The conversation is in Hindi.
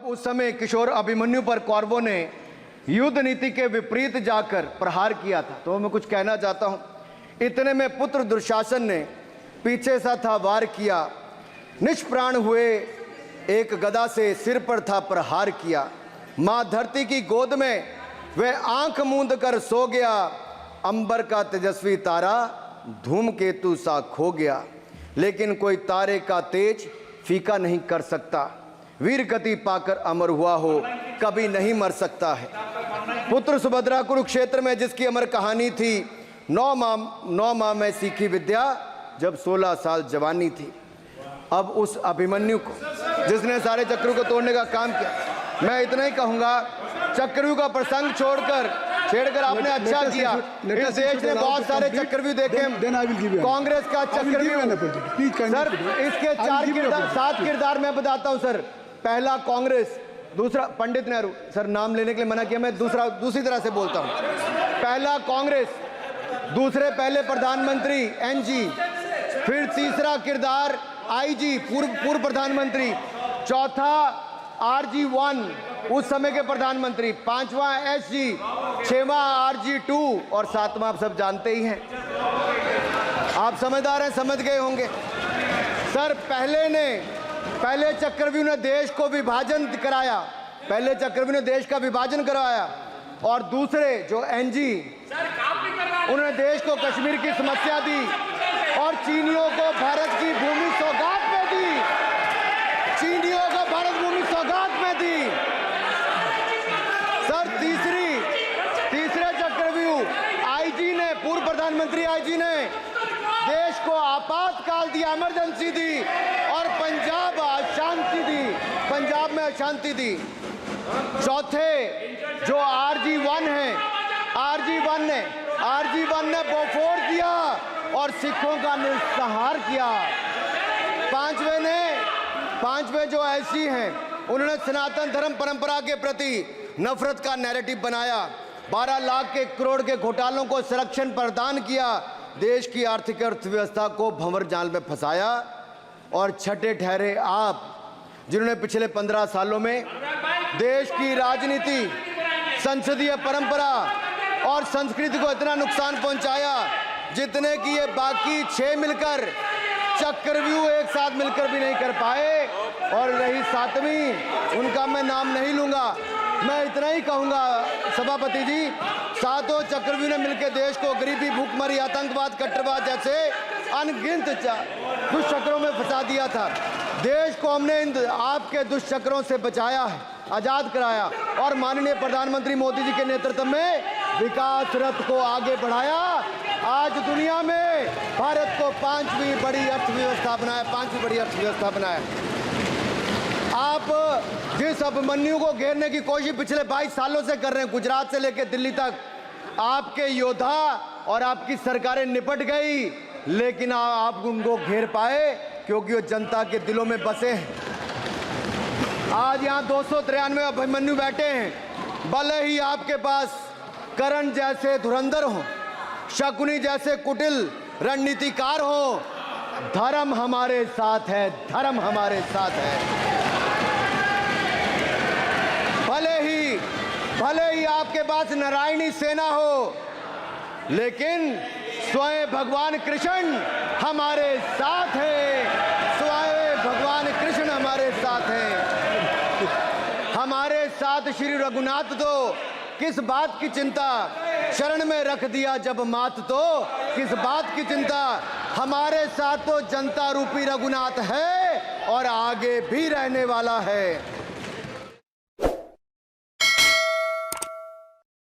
जब उस समय किशोर अभिमन्यु पर कौरवों ने युद्ध नीति के विपरीत जाकर प्रहार किया था, तो मैं कुछ कहना चाहता हूं। इतने में पुत्र दुशासन ने पीछे सा था वार किया, निष्प्राण हुए एक गदा से सिर पर था प्रहार किया। मां धरती की गोद में वह आंख मूंद कर सो गया, अंबर का तेजस्वी तारा धूमकेतु सा खो गया। लेकिन कोई तारे का तेज फीका नहीं कर सकता, वीर गति पाकर अमर हुआ हो कभी नहीं मर सकता है। पुत्र सुभद्रा कुरुक्षेत्र में जिसकी अमर कहानी थी, 9 माह में सीखी विद्या जब 16 साल जवानी थी। अब उस अभिमन्यु को जिसने सारे चक्रव्यूह को तोड़ने का काम किया, मैं इतना ही कहूंगा, चक्रव्यूह का प्रसंग छेड़कर आपने अच्छा किया। इस देश ने बहुत सारे चक्रव्यूह देखे, कांग्रेस का चक्रव्यूह सर, इसके 7 किरदार मैं बताता हूं सर। पहला कांग्रेस, दूसरा पंडित नेहरू, सर नाम लेने के लिए मना किया, मैं दूसरी तरह से बोलता हूं। पहला कांग्रेस, दूसरे पहले प्रधानमंत्री एनजी, फिर तीसरा किरदार आईजी पूर्व प्रधानमंत्री, चौथा RG1 उस समय के प्रधानमंत्री, पांचवा SG, 6वां RG2 और 7वां आप सब जानते ही हैं। आप समझदार हैं, समझ गए होंगे सर। पहले चक्रव्यूह ने देश को विभाजन कराया, पहले चक्रव्यूह ने देश का विभाजन करवाया, और दूसरे जो एनजी उन्होंने देश को कश्मीर की समस्या दी और चीनियों को भारत की भूमि सौगात में दी, चीनियों को भारत भूमि सौगात में दी सर। तीसरे चक्रव्यूह आईजी ने, पूर्व प्रधानमंत्री आईजी ने देश को आपातकाल दिया, इमरजेंसी दी और पंजाब में अशांति दी। चौथे जो RG1 है, RG1 ने बोफोर दिया और सिखों का निस्सहार किया। पांचवे जो ऐसी हैं, उन्होंने सनातन धर्म परंपरा के प्रति नफरत का नैरेटिव बनाया, 12 लाख के करोड़ के घोटालों को संरक्षण प्रदान किया, देश की आर्थिक अर्थव्यवस्था को भंवर जाल में फंसाया। और छठे ठहरे आप, जिन्होंने पिछले 15 सालों में देश की राजनीति, संसदीय परंपरा और संस्कृति को इतना नुकसान पहुंचाया जितने कि ये बाकी 6 मिलकर चक्रव्यूह एक साथ मिलकर भी नहीं कर पाए। और रही 7वीं, उनका मैं नाम नहीं लूंगा, मैं इतना ही कहूंगा सभापति जी, 7 चक्रव्यूह ने मिलकर देश को गरीबी, भूखमरी, आतंकवाद, कट्टरवाद जैसे अनगिनत दुष्चक्रों में फंसा दिया था। देश को हमने इन आपके दुष्चक्रों से बचाया है, आजाद कराया और माननीय प्रधानमंत्री मोदी जी के नेतृत्व में विकास रथ को आगे बढ़ाया। आज दुनिया में भारत को 5वीं बड़ी अर्थव्यवस्था बनाया। आप जिस अभिमन्यु को घेरने की कोशिश पिछले 22 सालों से कर रहे हैं, गुजरात से लेकर दिल्ली तक, आपके योद्धा और आपकी सरकारें निपट गई, लेकिन आप उनको घेर पाए क्योंकि वो जनता के दिलों में बसे हैं। आज यहाँ 293 अभिमन्यु बैठे हैं, भले ही आपके पास करण जैसे धुरंधर हो, शकुनी जैसे कुटिल रणनीतिकार हो, धर्म हमारे साथ है, धर्म हमारे साथ है। भले ही आपके पास नारायणी सेना हो, लेकिन स्वयं भगवान कृष्ण हमारे साथ है, स्वयं भगवान कृष्ण हमारे साथ है। हमारे साथ श्री रघुनाथ तो किस बात की चिंता, शरण में रख दिया जब मात तो किस बात की चिंता। हमारे साथ तो जनता रूपी रघुनाथ है और आगे भी रहने वाला है।